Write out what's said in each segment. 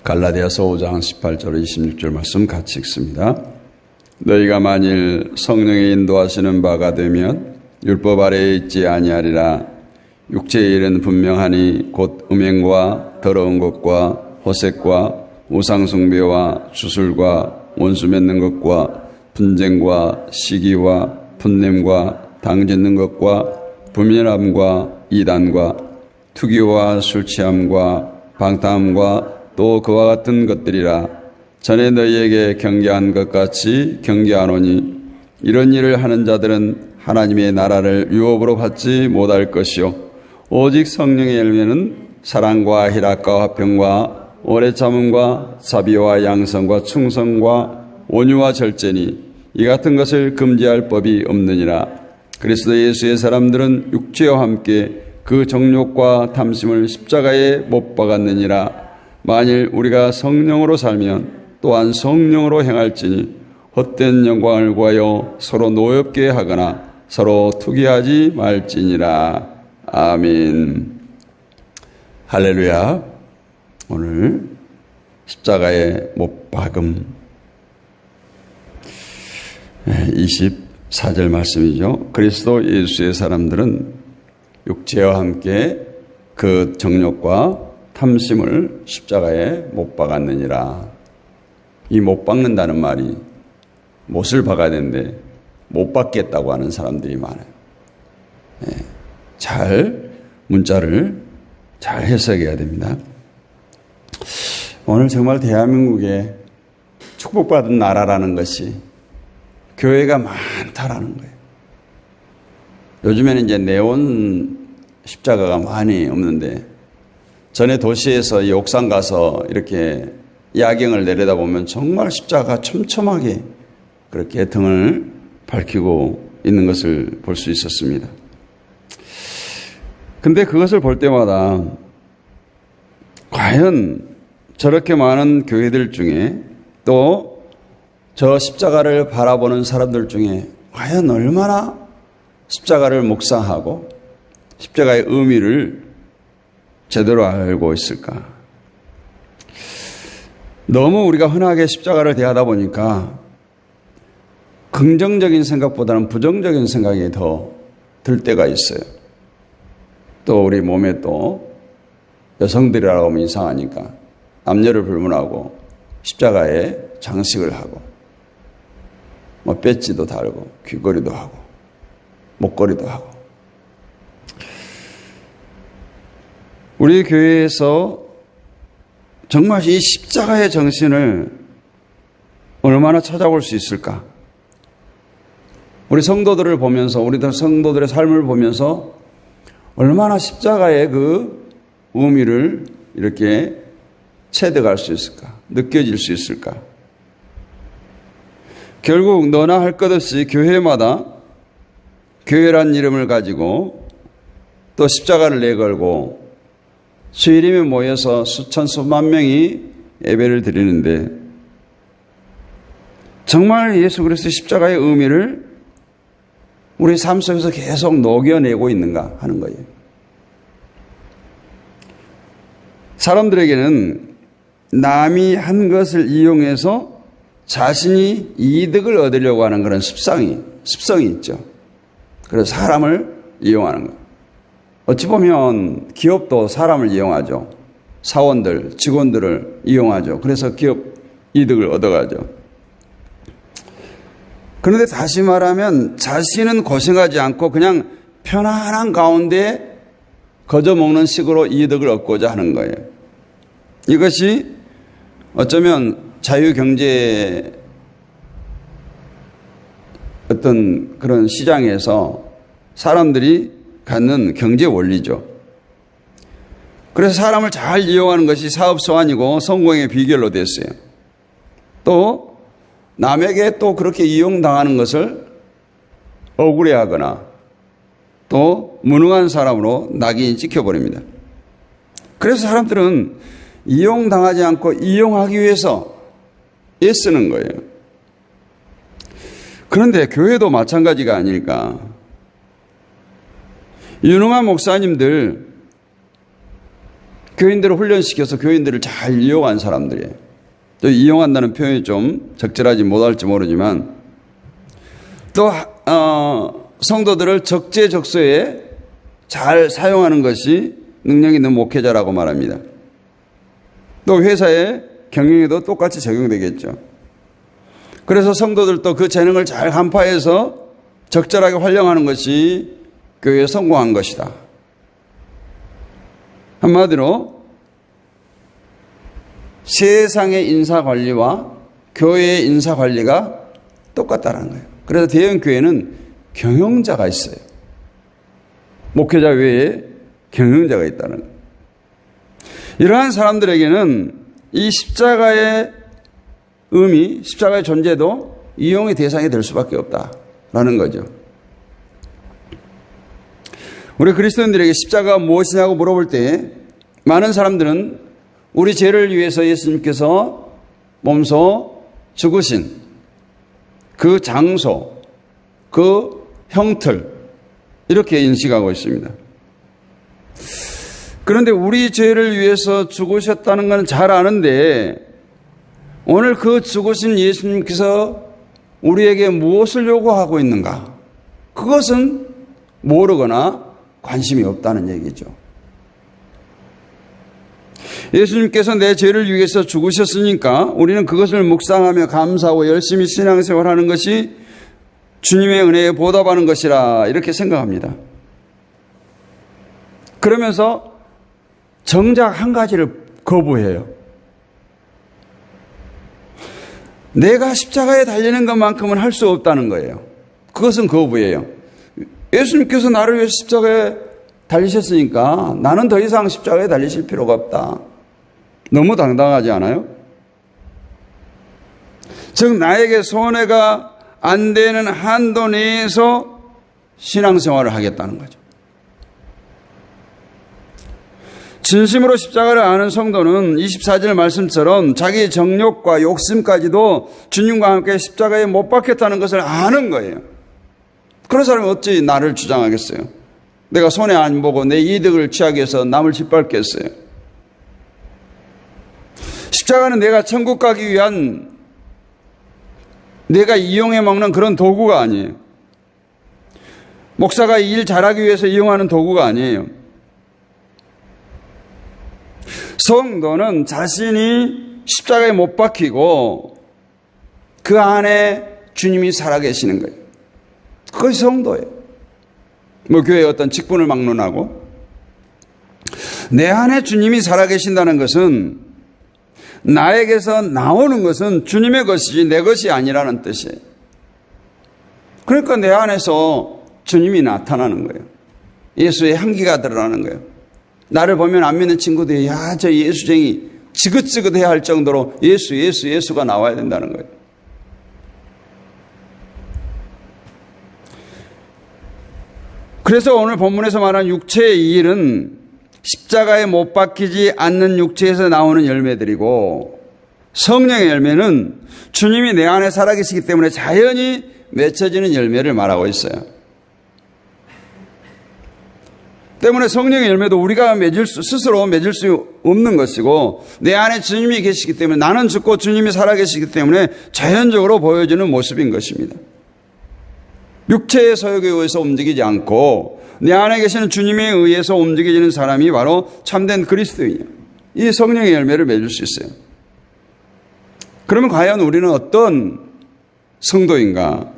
갈라디아서 5장 18절 26절 말씀 같이 읽습니다. 너희가 만일 성령의 인도하시는 바가 되면 율법 아래에 있지 아니하리라. 육체의 일은 분명하니 곧 음행과 더러운 것과 호색과 우상숭배와 주술과 원수 맺는 것과 분쟁과 시기와 분냄과 당짓는 것과 부밀함과 이단과 투기와 술취함과 방탕함과 또 그와 같은 것들이라. 전에 너희에게 경계한 것 같이 경계하노니 이런 일을 하는 자들은 하나님의 나라를 유업으로 받지 못할 것이요 오직 성령의 열매는 사랑과 희락과 화평과 오래 참음과 자비와 양성과 충성과 온유와 절제니 이 같은 것을 금지할 법이 없느니라. 그리스도 예수의 사람들은 육체와 함께 그 정욕과 탐심을 십자가에 못 박았느니라. 만일 우리가 성령으로 살면 또한 성령으로 행할지니 헛된 영광을 구하여 서로 노엽게 하거나 서로 투기하지 말지니라. 아멘. 할렐루야. 오늘 십자가에 못 박음 24절 말씀이죠. 그리스도 예수의 사람들은 육체와 함께 그 정욕과 탐심을 십자가에 못 박았느니라. 이 못 박는다는 말이 못을 박아야 되는데 못 박겠다고 하는 사람들이 많아요. 잘 문자를 잘 해석해야 됩니다. 오늘 정말 대한민국에 축복받은 나라라는 것이 교회가 많다라는 거예요. 요즘에는 이제 네온 십자가가 많이 없는데 전에 도시에서 이 옥상 가서 이렇게 야경을 내려다보면 정말 십자가가 촘촘하게 그렇게 등을 밝히고 있는 것을 볼 수 있었습니다. 근데 그것을 볼 때마다 과연 저렇게 많은 교회들 중에 또 저 십자가를 바라보는 사람들 중에 과연 얼마나 십자가를 묵상하고 십자가의 의미를 제대로 알고 있을까? 너무 우리가 흔하게 십자가를 대하다 보니까 긍정적인 생각보다는 부정적인 생각이 더 들 때가 있어요. 또 우리 몸에 또 여성들이라고 하면 이상하니까 남녀를 불문하고 십자가에 장식을 하고 뭐 배지도 달고 귀걸이도 하고 목걸이도 하고 우리 교회에서 정말 이 십자가의 정신을 얼마나 찾아볼 수 있을까? 우리 성도들을 보면서 우리 성도들의 삶을 보면서 얼마나 십자가의 그 의미를 이렇게 체득할 수 있을까? 느껴질 수 있을까? 결국 너나 할 것 없이 교회마다 교회란 이름을 가지고 또 십자가를 내걸고 주일이면 모여서 수천 수만 명이 예배를 드리는데 정말 예수 그리스도의 십자가의 의미를 우리 삶 속에서 계속 녹여내고 있는가 하는 거예요. 사람들에게는 남이 한 것을 이용해서 자신이 이득을 얻으려고 하는 그런 습성이 있죠. 그래서 사람을 이용하는 거예요. 어찌 보면 기업도 사람을 이용하죠. 사원들, 직원들을 이용하죠. 그래서 기업 이득을 얻어가죠. 그런데 다시 말하면 자신은 고생하지 않고 그냥 편안한 가운데 거저먹는 식으로 이득을 얻고자 하는 거예요. 이것이 어쩌면 자유경제의 어떤 그런 시장에서 사람들이 갖는 경제 원리죠. 그래서 사람을 잘 이용하는 것이 사업 소환이고 성공의 비결로 됐어요. 또 남에게 또 그렇게 이용당하는 것을 억울해하거나 또 무능한 사람으로 낙인이 찍혀버립니다. 그래서 사람들은 이용당하지 않고 이용하기 위해서 애쓰는 거예요. 그런데 교회도 마찬가지가 아닐까. 유능한 목사님들 교인들을 훈련시켜서 교인들을 잘 이용한 사람들이에요. 또 이용한다는 표현이 좀 적절하지 못할지 모르지만 또 성도들을 적재적소에 잘 사용하는 것이 능력 있는 목회자라고 말합니다. 또 회사의 경영에도 똑같이 적용되겠죠. 그래서 성도들도 그 재능을 잘 간파해서 적절하게 활용하는 것이 교회에 성공한 것이다. 한마디로 세상의 인사관리와 교회의 인사관리가 똑같다는 거예요. 그래서 대형교회는 경영자가 있어요. 목회자 외에 경영자가 있다는 거예요. 이러한 사람들에게는 이 십자가의 의미, 십자가의 존재도 이용의 대상이 될 수밖에 없다라는 거죠. 우리 그리스도인들에게 십자가가 무엇이냐고 물어볼 때 많은 사람들은 우리 죄를 위해서 예수님께서 몸소 죽으신 그 장소, 그 형틀 이렇게 인식하고 있습니다. 그런데 우리 죄를 위해서 죽으셨다는 건 잘 아는데 오늘 그 죽으신 예수님께서 우리에게 무엇을 요구하고 있는가? 그것은 모르거나 관심이 없다는 얘기죠. 예수님께서 내 죄를 위해서 죽으셨으니까 우리는 그것을 묵상하며 감사하고 열심히 신앙생활하는 것이 주님의 은혜에 보답하는 것이라 이렇게 생각합니다. 그러면서 정작 한 가지를 거부해요. 내가 십자가에 달리는 것만큼은 할 수 없다는 거예요. 그것은 거부예요. 예수님께서 나를 위해 십자가에 달리셨으니까 나는 더 이상 십자가에 달리실 필요가 없다. 너무 당당하지 않아요? 즉 나에게 손해가 안 되는 한도 내에서 신앙생활을 하겠다는 거죠. 진심으로 십자가를 아는 성도는 24절 말씀처럼 자기 정욕과 욕심까지도 주님과 함께 십자가에 못 박혔다는 것을 아는 거예요. 그런 사람이 어찌 나를 주장하겠어요? 내가 손해 안 보고 내 이득을 취하기 위해서 남을 짓밟겠어요? 십자가는 내가 천국 가기 위한 내가 이용해 먹는 그런 도구가 아니에요. 목사가 일 잘하기 위해서 이용하는 도구가 아니에요. 성도는 자신이 십자가에 못 박히고 그 안에 주님이 살아계시는 거예요. 그것이 성도예요. 교회의 어떤 직분을 막론하고 내 안에 주님이 살아계신다는 것은 나에게서 나오는 것은 주님의 것이지 내 것이 아니라는 뜻이에요. 그러니까 내 안에서 주님이 나타나는 거예요. 예수의 향기가 드러나는 거예요. 나를 보면 안 믿는 친구들이 야, 저 예수쟁이 지긋지긋해야 할 정도로 예수가 나와야 된다는 거예요. 그래서 오늘 본문에서 말한 육체의 일은 십자가에 못 박히지 않는 육체에서 나오는 열매들이고 성령의 열매는 주님이 내 안에 살아계시기 때문에 자연히 맺혀지는 열매를 말하고 있어요. 때문에 성령의 열매도 우리가 스스로 맺을 수 없는 것이고 내 안에 주님이 계시기 때문에 나는 죽고 주님이 살아계시기 때문에 자연적으로 보여지는 모습인 것입니다. 육체의 소욕에 의해서 움직이지 않고 내 안에 계시는 주님에 의해서 움직여지는 사람이 바로 참된 그리스도인이에요. 이 성령의 열매를 맺을 수 있어요. 그러면 과연 우리는 어떤 성도인가?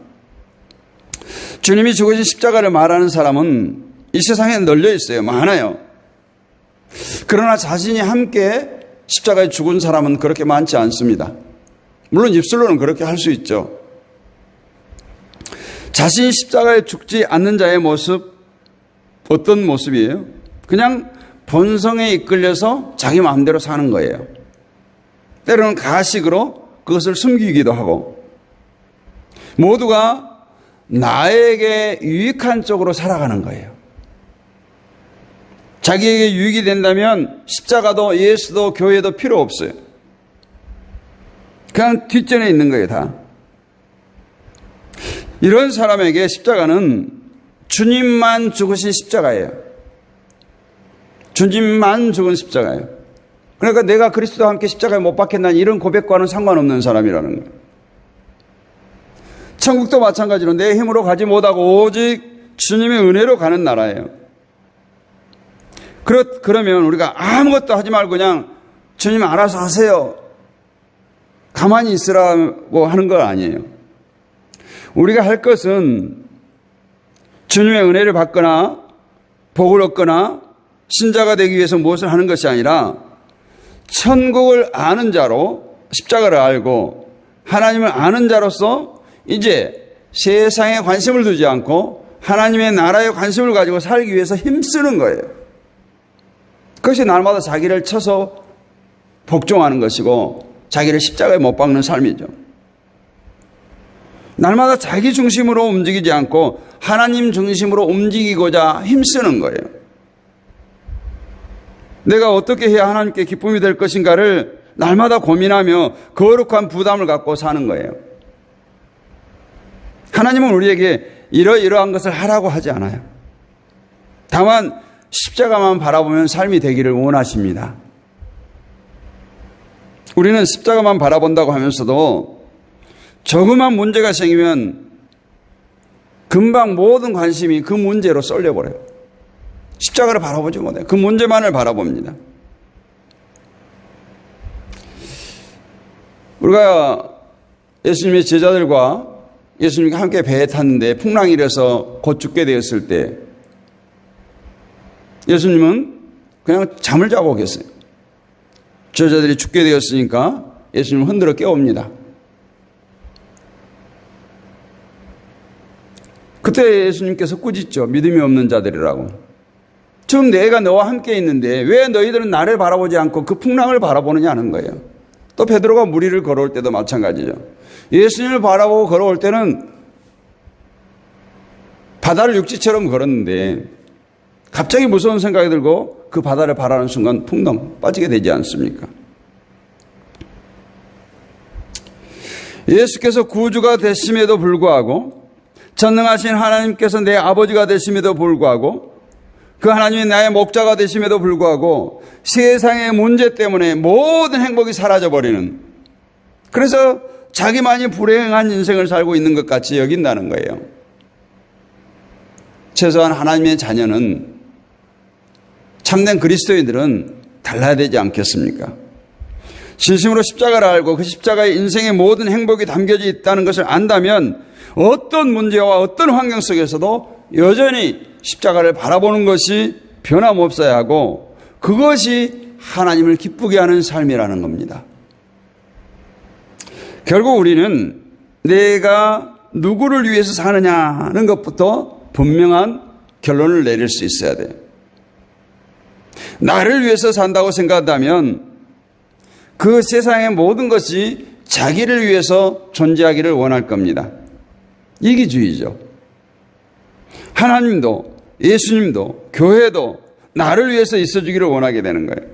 주님이 죽으신 십자가를 말하는 사람은 이 세상에 널려 있어요. 많아요. 그러나 자신이 함께 십자가에 죽은 사람은 그렇게 많지 않습니다. 물론 입술로는 그렇게 할 수 있죠. 자신이 십자가에 죽지 않는 자의 모습, 어떤 모습이에요? 그냥 본성에 이끌려서 자기 마음대로 사는 거예요. 때로는 가식으로 그것을 숨기기도 하고 모두가 나에게 유익한 쪽으로 살아가는 거예요. 자기에게 유익이 된다면 십자가도 예수도 교회도 필요 없어요. 그냥 뒷전에 있는 거예요, 다. 이런 사람에게 십자가는 주님만 죽으신 십자가예요. 주님만 죽은 십자가예요. 그러니까 내가 그리스도와 함께 십자가에 못 박혔나니 이런 고백과는 상관없는 사람이라는 거예요. 천국도 마찬가지로 내 힘으로 가지 못하고 오직 주님의 은혜로 가는 나라예요. 그러면 우리가 아무것도 하지 말고 그냥 주님 알아서 하세요, 가만히 있으라고 하는 건 아니에요. 우리가 할 것은 주님의 은혜를 받거나 복을 얻거나 신자가 되기 위해서 무엇을 하는 것이 아니라 천국을 아는 자로 십자가를 알고 하나님을 아는 자로서 이제 세상에 관심을 두지 않고 하나님의 나라에 관심을 가지고 살기 위해서 힘쓰는 거예요. 그것이 날마다 자기를 쳐서 복종하는 것이고 자기를 십자가에 못 박는 삶이죠. 날마다 자기 중심으로 움직이지 않고 하나님 중심으로 움직이고자 힘쓰는 거예요. 내가 어떻게 해야 하나님께 기쁨이 될 것인가를 날마다 고민하며 거룩한 부담을 갖고 사는 거예요. 하나님은 우리에게 이러이러한 것을 하라고 하지 않아요. 다만 십자가만 바라보면 삶이 되기를 원하십니다. 우리는 십자가만 바라본다고 하면서도 조그만 문제가 생기면 금방 모든 관심이 그 문제로 쏠려버려요. 십자가를 바라보지 못해요. 그 문제만을 바라봅니다. 우리가 예수님의 제자들과 예수님과 함께 배에 탔는데 풍랑이 일어서 곧 죽게 되었을 때 예수님은 그냥 잠을 자고 계세요. 제자들이 죽게 되었으니까 예수님은 흔들어 깨웁니다. 그때 예수님께서 꾸짖죠. 믿음이 없는 자들이라고. 지금 내가 너와 함께 있는데 왜 너희들은 나를 바라보지 않고 그 풍랑을 바라보느냐는 거예요. 또 베드로가 물 위를 걸어올 때도 마찬가지죠. 예수님을 바라보고 걸어올 때는 바다를 육지처럼 걸었는데 갑자기 무서운 생각이 들고 그 바다를 바라는 순간 풍덩 빠지게 되지 않습니까? 예수께서 구주가 되심에도 불구하고 전능하신 하나님께서 내 아버지가 되심에도 불구하고 그 하나님이 나의 목자가 되심에도 불구하고 세상의 문제 때문에 모든 행복이 사라져버리는, 그래서 자기만이 불행한 인생을 살고 있는 것 같이 여긴다는 거예요. 최소한 하나님의 자녀는, 참된 그리스도인들은 달라야 되지 않겠습니까? 진심으로 십자가를 알고 그 십자가에 인생의 모든 행복이 담겨져 있다는 것을 안다면 어떤 문제와 어떤 환경 속에서도 여전히 십자가를 바라보는 것이 변함없어야 하고 그것이 하나님을 기쁘게 하는 삶이라는 겁니다. 결국 우리는 내가 누구를 위해서 사느냐는 것부터 분명한 결론을 내릴 수 있어야 돼요. 나를 위해서 산다고 생각한다면 그 세상의 모든 것이 자기를 위해서 존재하기를 원할 겁니다. 이기주의죠. 하나님도 예수님도 교회도 나를 위해서 있어주기를 원하게 되는 거예요.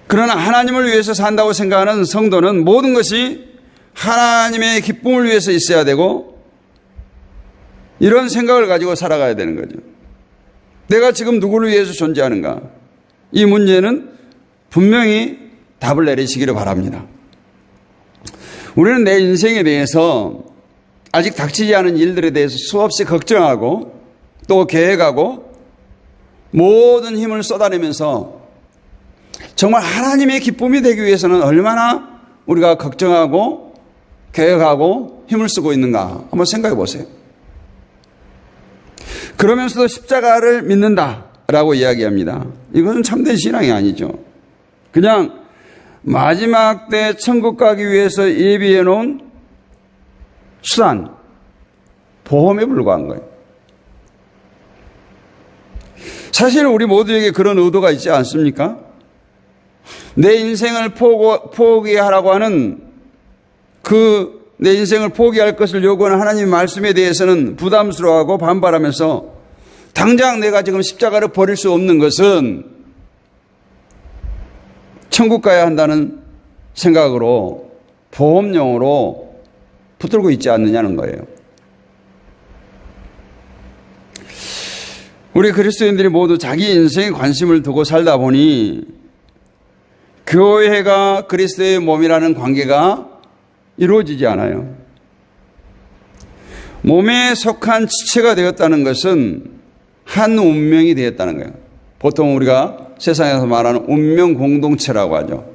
그러나 하나님을 위해서 산다고 생각하는 성도는 모든 것이 하나님의 기쁨을 위해서 있어야 되고 이런 생각을 가지고 살아가야 되는 거죠. 내가 지금 누구를 위해서 존재하는가? 이 문제는 분명히 답을 내리시기를 바랍니다. 우리는 내 인생에 대해서 아직 닥치지 않은 일들에 대해서 수없이 걱정하고 또 계획하고 모든 힘을 쏟아내면서 정말 하나님의 기쁨이 되기 위해서는 얼마나 우리가 걱정하고 계획하고 힘을 쓰고 있는가 한번 생각해 보세요. 그러면서도 십자가를 믿는다라고 이야기합니다. 이것은 참된 신앙이 아니죠. 그냥 마지막 때 천국 가기 위해서 예비해 놓은 수단, 보험에 불과한 거예요. 사실 우리 모두에게 그런 의도가 있지 않습니까? 내 인생을 포기하라고 하는 내 인생을 포기할 것을 요구하는 하나님의 말씀에 대해서는 부담스러워하고 반발하면서 당장 내가 지금 십자가를 버릴 수 없는 것은 천국 가야 한다는 생각으로 보험용으로 붙들고 있지 않느냐는 거예요. 우리 그리스도인들이 모두 자기 인생에 관심을 두고 살다 보니 교회가 그리스도의 몸이라는 관계가 이루어지지 않아요. 몸에 속한 지체가 되었다는 것은 한 운명이 되었다는 거예요. 보통 우리가 세상에서 말하는 운명 공동체라고 하죠.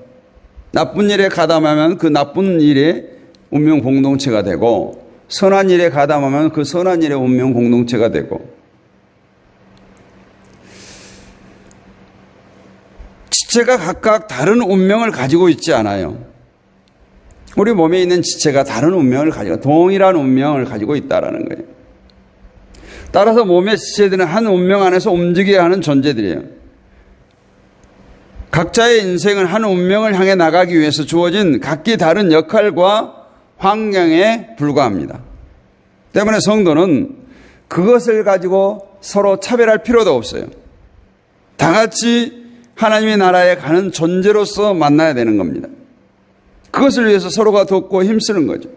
나쁜 일에 가담하면 그 나쁜 일에 운명 공동체가 되고, 선한 일에 가담하면 그 선한 일의 운명 공동체가 되고, 지체가 각각 다른 운명을 가지고 있지 않아요. 우리 몸에 있는 지체가 다른 운명을 가지고, 동일한 운명을 가지고 있다는 거예요. 따라서 몸의 지체들은 한 운명 안에서 움직여야 하는 존재들이에요. 각자의 인생은 한 운명을 향해 나가기 위해서 주어진 각기 다른 역할과 환경에 불과합니다. 때문에 성도는 그것을 가지고 서로 차별할 필요도 없어요. 다 같이 하나님의 나라에 가는 존재로서 만나야 되는 겁니다. 그것을 위해서 서로가 돕고 힘쓰는 거죠.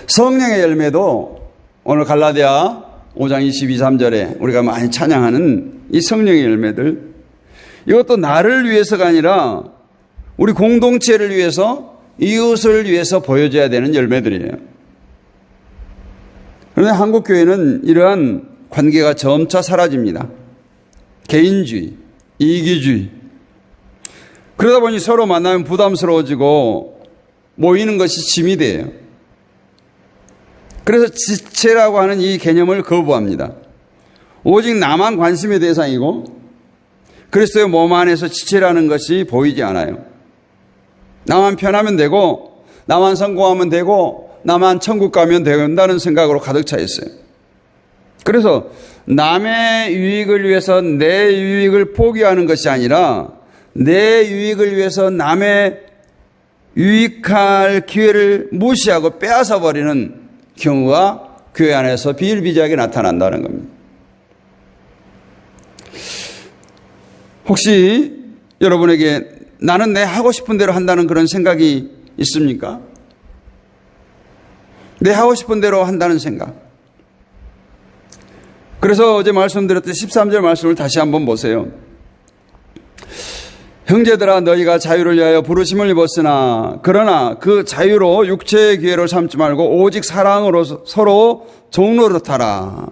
성령의 열매도 오늘 갈라디아 5장 22, 3절에 우리가 많이 찬양하는 이 성령의 열매들, 이것도 나를 위해서가 아니라 우리 공동체를 위해서, 이웃을 위해서 보여줘야 되는 열매들이에요. 그런데 한국교회는 이러한 관계가 점차 사라집니다. 개인주의, 이기주의. 그러다 보니 서로 만나면 부담스러워지고 모이는 것이 짐이 돼요. 그래서 지체라고 하는 이 개념을 거부합니다. 오직 나만 관심의 대상이고 그리스도의 몸 안에서 지체라는 것이 보이지 않아요. 나만 편하면 되고, 나만 성공하면 되고, 나만 천국 가면 된다는 생각으로 가득 차 있어요. 그래서 남의 유익을 위해서 내 유익을 포기하는 것이 아니라 내 유익을 위해서 남의 유익할 기회를 무시하고 빼앗아 버리는 경우가 교회 안에서 비일비재하게 나타난다는 겁니다. 혹시 여러분에게 나는 내 하고 싶은 대로 한다는 그런 생각이 있습니까? 내 하고 싶은 대로 한다는 생각. 그래서 어제 말씀드렸던 13절 말씀을 다시 한번 보세요. 형제들아, 너희가 자유를 위하여 부르심을 입었으나 그러나 그 자유로 육체의 기회를 삼지 말고 오직 사랑으로 서로 종노릇하라.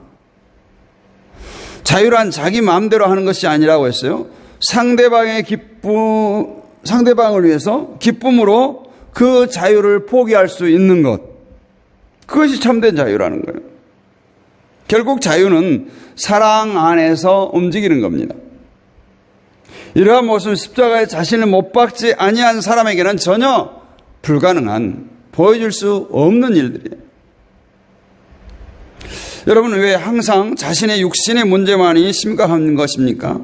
자유란 자기 마음대로 하는 것이 아니라고 했어요. 상대방을 위해서 기쁨으로 그 자유를 포기할 수 있는 것. 그것이 참된 자유라는 거예요. 결국 자유는 사랑 안에서 움직이는 겁니다. 이러한 모습은 십자가에 자신을 못 박지 아니한 사람에게는 전혀 불가능한, 보여줄 수 없는 일들이에요. 여러분, 왜 항상 자신의 육신의 문제만이 심각한 것입니까?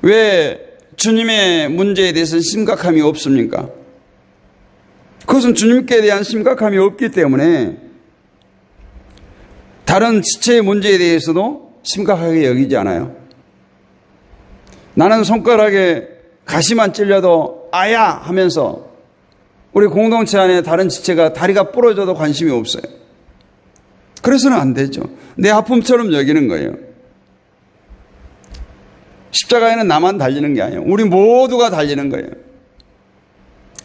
왜 주님의 문제에 대해서는 심각함이 없습니까? 그것은 주님께 대한 심각함이 없기 때문에 다른 지체의 문제에 대해서도 심각하게 여기지 않아요. 나는 손가락에 가시만 찔려도 아야 하면서 우리 공동체 안에 다른 지체가 다리가 부러져도 관심이 없어요. 그래서는 안 되죠. 내 아픔처럼 여기는 거예요. 십자가에는 나만 달리는 게 아니에요. 우리 모두가 달리는 거예요.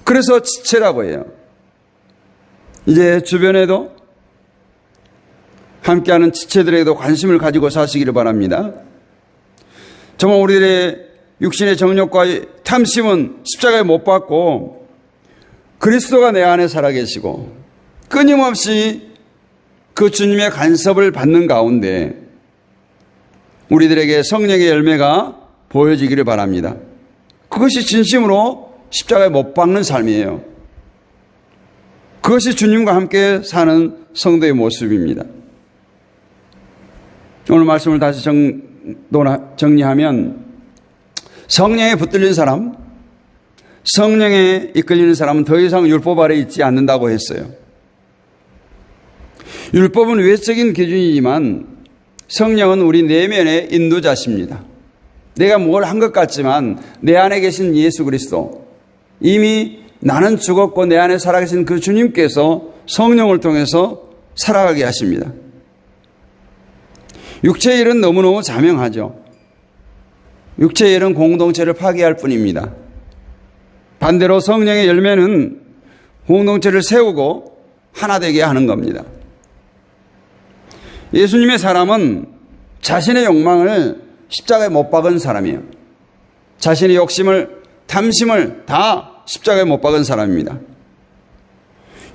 그래서 지체라고 해요. 이제 주변에도 함께하는 지체들에게도 관심을 가지고 사시기를 바랍니다. 정말 우리들의 육신의 정욕과 탐심은 십자가에 못 박고 그리스도가 내 안에 살아계시고 끊임없이 그 주님의 간섭을 받는 가운데 우리들에게 성령의 열매가 보여지기를 바랍니다. 그것이 진심으로 십자가에 못 박는 삶이에요. 그것이 주님과 함께 사는 성도의 모습입니다. 오늘 말씀을 다시 정리하면 성령에 붙들린 사람, 성령에 이끌리는 사람은 더 이상 율법 아래 있지 않는다고 했어요. 율법은 외적인 기준이지만 성령은 우리 내면의 인도자십니다. 내가 뭘 한 것 같지만 내 안에 계신 예수 그리스도, 이미 나는 죽었고 내 안에 살아계신 그 주님께서 성령을 통해서 살아가게 하십니다. 육체의 일은 너무너무 자명하죠. 육체의 일은 공동체를 파괴할 뿐입니다. 반대로 성령의 열매는 공동체를 세우고 하나 되게 하는 겁니다. 예수님의 사람은 자신의 욕망을 십자가에 못 박은 사람이에요. 자신의 욕심을, 탐심을 다 십자가에 못 박은 사람입니다.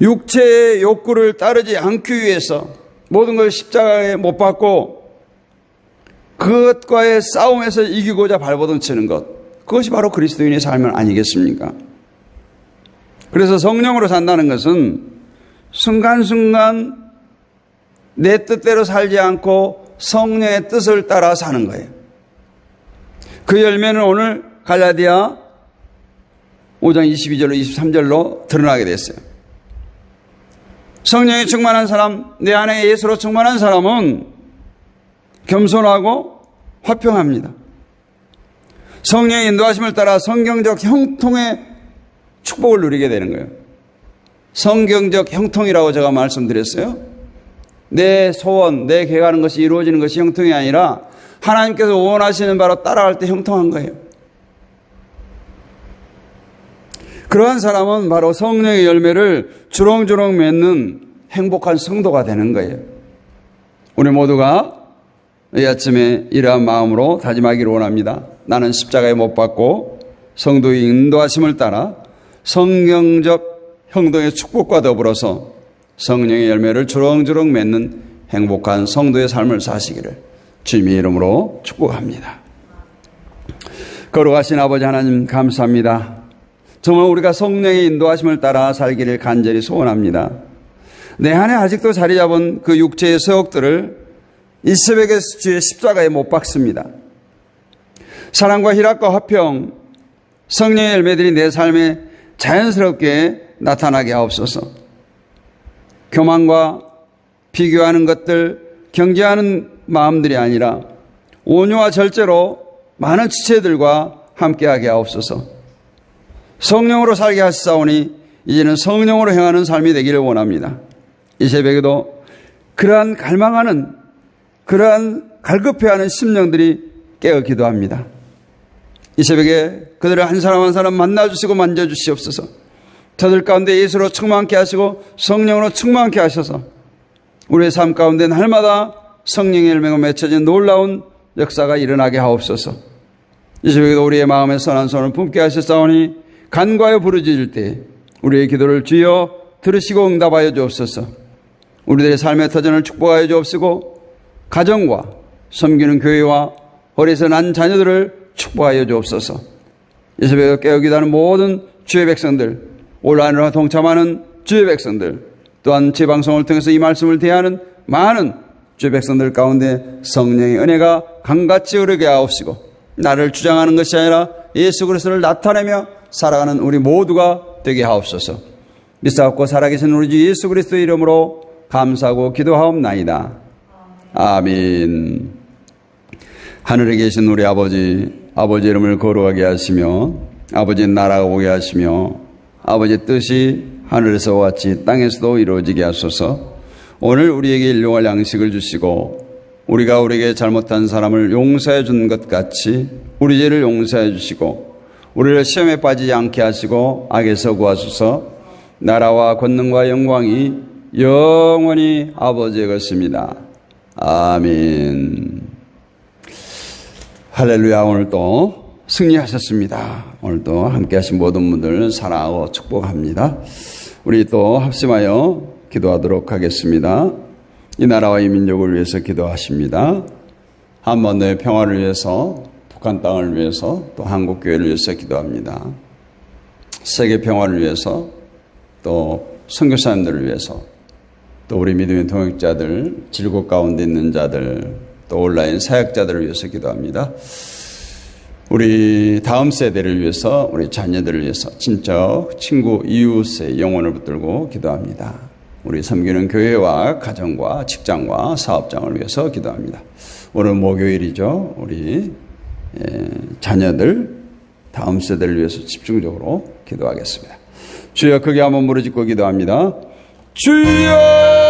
육체의 욕구를 따르지 않기 위해서 모든 걸 십자가에 못 박고 그것과의 싸움에서 이기고자 발버둥 치는 것, 그것이 바로 그리스도인의 삶은 아니겠습니까? 그래서 성령으로 산다는 것은 순간순간 내 뜻대로 살지 않고 성령의 뜻을 따라 사는 거예요. 그 열매는 오늘 갈라디아 5장 22절로 23절로 드러나게 됐어요. 성령이 충만한 사람, 내 안에 예수로 충만한 사람은 겸손하고 화평합니다. 성령의 인도하심을 따라 성경적 형통의 축복을 누리게 되는 거예요. 성경적 형통이라고 제가 말씀드렸어요. 내 소원, 내 계획하는 것이 이루어지는 것이 형통이 아니라 하나님께서 원하시는 바로 따라갈 때 형통한 거예요. 그러한 사람은 바로 성령의 열매를 주렁주렁 맺는 행복한 성도가 되는 거예요. 우리 모두가 이 아침에 이러한 마음으로 다짐하기를 원합니다. 나는 십자가에 못 박고 성도의 인도하심을 따라 성경적 형통의 축복과 더불어서 성령의 열매를 주렁주렁 맺는 행복한 성도의 삶을 사시기를 주님의 이름으로 축복합니다. 거룩하신 아버지 하나님 감사합니다. 정말 우리가 성령의 인도하심을 따라 살기를 간절히 소원합니다. 내 안에 아직도 자리 잡은 그 육체의 서욕들을 이 새벽에 주의 십자가에 못 박습니다. 사랑과 희락과 화평, 성령의 열매들이 내 삶에 자연스럽게 나타나게 하옵소서. 교만과 비교하는 것들, 경계하는 마음들이 아니라 온유와 절제로 많은 지체들과 함께하게 하옵소서. 성령으로 살게 하시사오니 이제는 성령으로 행하는 삶이 되기를 원합니다. 이 새벽에도 그러한 갈망하는, 그러한 갈급해하는 심령들이 깨어 기도합니다. 이 새벽에 그들을 한 사람 한 사람 만나주시고 만져주시옵소서. 저들 가운데 예수로 충만케 하시고 성령으로 충만케 하셔서 우리의 삶 가운데 날마다 성령의 열매가 맺혀진 놀라운 역사가 일어나게 하옵소서. 이 새벽에도 우리의 마음에 선한 손을 품게 하셨사오니 간과하여 부르짖을 때 우리의 기도를 주여 들으시고 응답하여 주옵소서. 우리들의 삶의 터전을 축복하여 주옵시고 가정과 섬기는 교회와 어려서 난 자녀들을 축복하여 주옵소서. 이 새벽에 깨어 기도하는 모든 주의 백성들, 온라인으로 동참하는 주의 백성들, 또한 제 방송을 통해서 이 말씀을 대하는 많은 주의 백성들 가운데 성령의 은혜가 강같이 흐르게 하옵시고 나를 주장하는 것이 아니라 예수 그리스도를 나타내며 살아가는 우리 모두가 되게 하옵소서. 믿사옵고 살아계신 우리 주 예수 그리스도의 이름으로 감사하고 기도하옵나이다. 아멘. 하늘에 계신 우리 아버지 이름을 거룩하게 하시며 아버지의 나라가 오게 하시며 아버지의 뜻이 하늘에서와 같이 땅에서도 이루어지게 하소서. 오늘 우리에게 일용할 양식을 주시고 우리가 우리에게 잘못한 사람을 용서해 준 것 같이 우리 죄를 용서해 주시고 우리를 시험에 빠지지 않게 하시고 악에서 구하소서. 나라와 권능과 영광이 영원히 아버지의 것입니다. 아멘. 할렐루야. 오늘도 승리하셨습니다. 오늘도 함께하신 모든 분들 사랑하고 축복합니다. 우리 또 합심하여 기도하도록 하겠습니다. 이 나라와 이 민족을 위해서 기도하십니다. 한반도의 평화를 위해서, 북한 땅을 위해서, 또 한국교회를 위해서 기도합니다. 세계 평화를 위해서, 또 선교사님들을 위해서, 또 우리 믿음의 동역자들, 질곡 가운데 있는 자들, 또 온라인 사역자들을 위해서 기도합니다. 우리 다음 세대를 위해서, 우리 자녀들을 위해서, 친척, 친구, 이웃의 영혼을 붙들고 기도합니다. 우리 섬기는 교회와 가정과 직장과 사업장을 위해서 기도합니다. 오늘 목요일이죠. 우리 자녀들, 다음 세대를 위해서 집중적으로 기도하겠습니다. 주여, 크게 한번 부르짖고 기도합니다. 주여!